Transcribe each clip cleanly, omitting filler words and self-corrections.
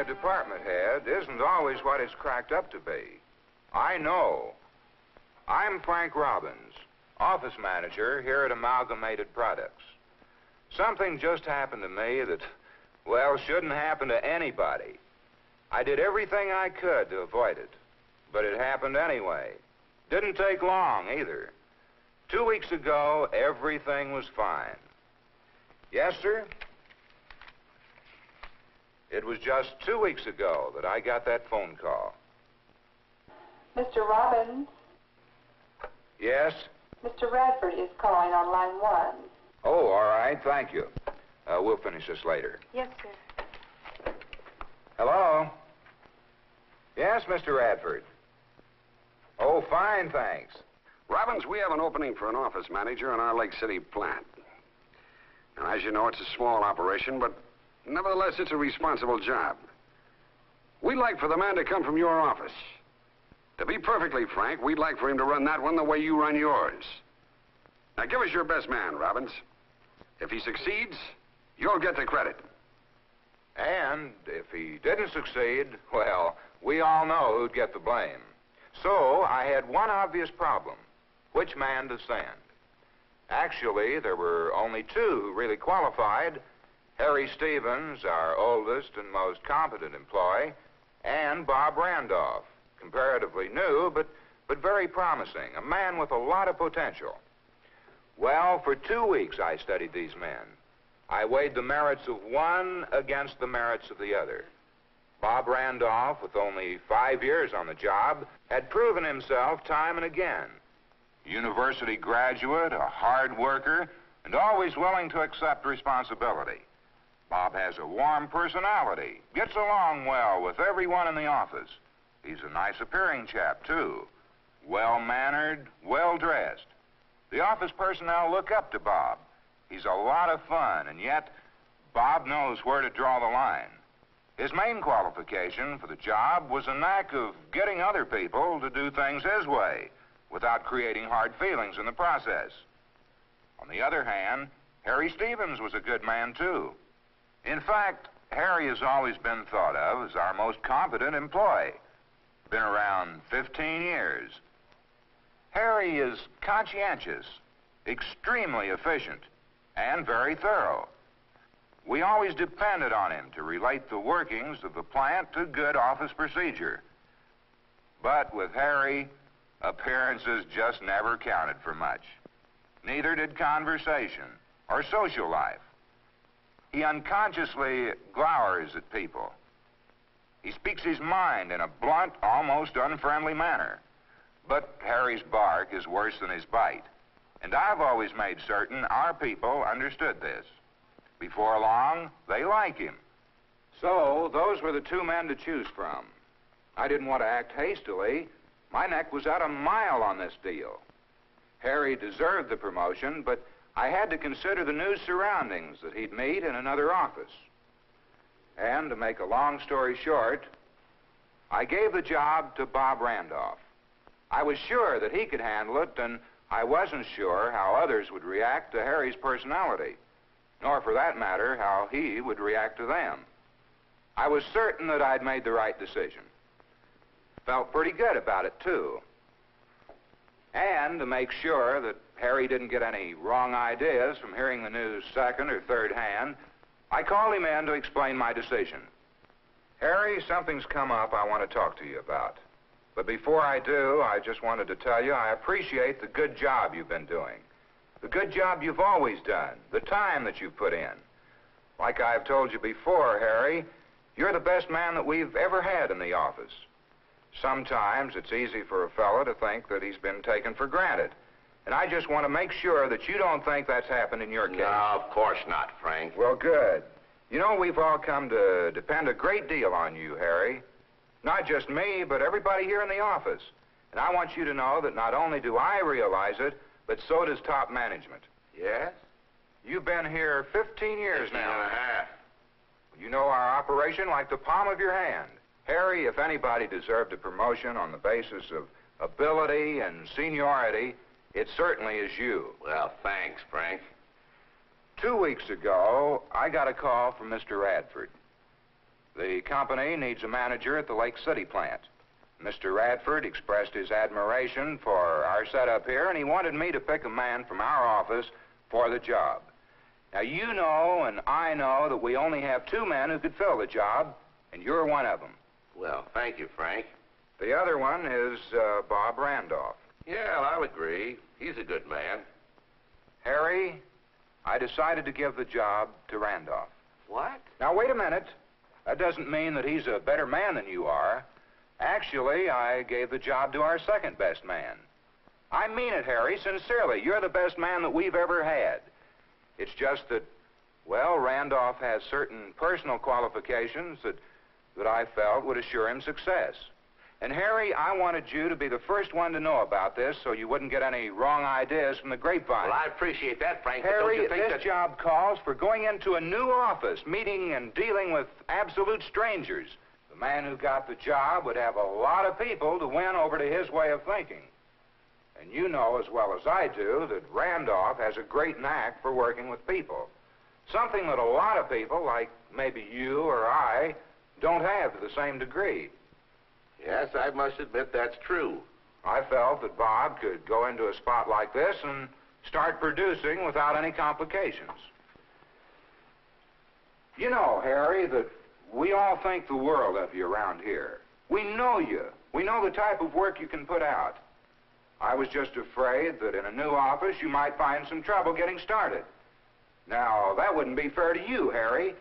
a department head isn't always what it's cracked up to be. I know. I'm Frank Robbins, office manager here at Amalgamated Products. Something just happened to me that, well, shouldn't happen to anybody. I did everything I could to avoid it, but it happened anyway. Didn't take long either. 2 weeks ago, everything was fine. Yes, sir? It was just 2 weeks ago that I got that phone call. Mr. Robbins? Yes? Mr. Radford is calling on line 1. Oh, all right, thank you. We'll finish this later. Yes, sir. Hello? Yes, Mr. Radford. Oh, fine, thanks. Robbins, we have an opening for an office manager in our Lake City plant. Now, as you know, it's a small operation, but nevertheless, it's a responsible job. We'd like for the man to come from your office. To be perfectly frank, we'd like for him to run that one the way you run yours. Now, give us your best man, Robbins. If he succeeds, you'll get the credit. And if he didn't succeed, well, we all know who'd get the blame. So I had one obvious problem. Which man to send? Actually, there were only two who really qualified. Harry Stevens, our oldest and most competent employee, and Bob Randolph, comparatively new, but very promising, a man with a lot of potential. Well, for 2 weeks I studied these men. I weighed the merits of one against the merits of the other. Bob Randolph, with only 5 years on the job, had proven himself time and again. University graduate, a hard worker, and always willing to accept responsibility. Bob has a warm personality, gets along well with everyone in the office. He's a nice appearing chap, too. Well-mannered, well-dressed. The office personnel look up to Bob. He's a lot of fun, and yet Bob knows where to draw the line. His main qualification for the job was a knack of getting other people to do things his way without creating hard feelings in the process. On the other hand, Harry Stevens was a good man, too. In fact, Harry has always been thought of as our most competent employee. Been around 15 years. Harry is conscientious, extremely efficient, and very thorough. We always depended on him to relate the workings of the plant to good office procedure. But with Harry, appearances just never counted for much. Neither did conversation or social life. He unconsciously glowers at people. He speaks his mind in a blunt, almost unfriendly manner. But Harry's bark is worse than his bite. And I've always made certain our people understood this. Before long, they like him. So, those were the two men to choose from. I didn't want to act hastily. My neck was out a mile on this deal. Harry deserved the promotion, but I had to consider the new surroundings that he'd meet in another office. And to make a long story short, I gave the job to Bob Randolph. I was sure that he could handle it, and I wasn't sure how others would react to Harry's personality, nor for that matter, how he would react to them. I was certain that I'd made the right decision. Felt pretty good about it, too. And to make sure that Harry didn't get any wrong ideas from hearing the news second or third hand, I called him in to explain my decision. Harry, something's come up I want to talk to you about. But before I do, I just wanted to tell you I appreciate the good job you've been doing. The good job you've always done, the time that you've put in. Like I've told you before, Harry, you're the best man that we've ever had in the office. Sometimes it's easy for a fellow to think that he's been taken for granted. And I just want to make sure that you don't think that's happened in your case. No, of course not, Frank. Well, good. You know, we've all come to depend a great deal on you, Harry. Not just me, but everybody here in the office. And I want you to know that not only do I realize it, but so does top management. Yes? You've been here 15 years 15 now. and a half. You know our operation like the palm of your hand. Harry, if anybody deserved a promotion on the basis of ability and seniority, it certainly is you. Well, thanks, Frank. 2 weeks ago, I got a call from Mr. Radford. The company needs a manager at the Lake City plant. Mr. Radford expressed his admiration for our setup here, and he wanted me to pick a man from our office for the job. Now, you know and I know that we only have 2 men who could fill the job, and you're one of them. Well, thank you, Frank. The other one is Bob Randolph. Yeah, I'll agree. He's a good man. Harry, I decided to give the job to Randolph. What? Now, wait a minute. That doesn't mean that he's a better man than you are. Actually, I gave the job to our second best man. I mean it, Harry, sincerely. You're the best man that we've ever had. It's just that, well, Randolph has certain personal qualifications that I felt would assure him success. And, Harry, I wanted you to be the first one to know about this so you wouldn't get any wrong ideas from the grapevine. Well, I appreciate that, Frank, but Harry, don't you think this job calls for going into a new office, meeting and dealing with absolute strangers. The man who got the job would have a lot of people to win over to his way of thinking. And you know as well as I do that Randolph has a great knack for working with people. Something that a lot of people, like maybe you or I, don't have to the same degree. Yes, I must admit that's true. I felt that Bob could go into a spot like this and start producing without any complications. You know, Harry, that we all think the world of you around here. We know you. We know the type of work you can put out. I was just afraid that in a new office you might find some trouble getting started. Now, that wouldn't be fair to you, Harry.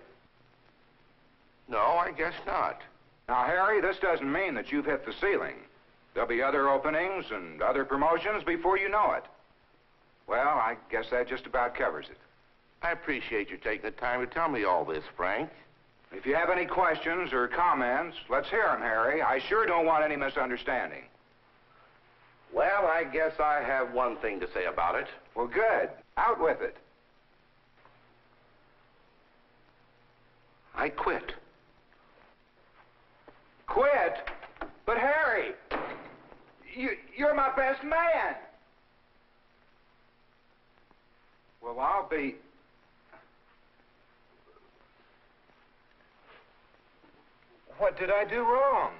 No, I guess not. Now, Harry, this doesn't mean that you've hit the ceiling. There'll be other openings and other promotions before you know it. Well, I guess that just about covers it. I appreciate you taking the time to tell me all this, Frank. If you have any questions or comments, let's hear them, Harry. I sure don't want any misunderstanding. Well, I guess I have one thing to say about it. Well, good. Out with it. I quit. Quit? But, Harry, you're my best man. Well, I'll be... What did I do wrong?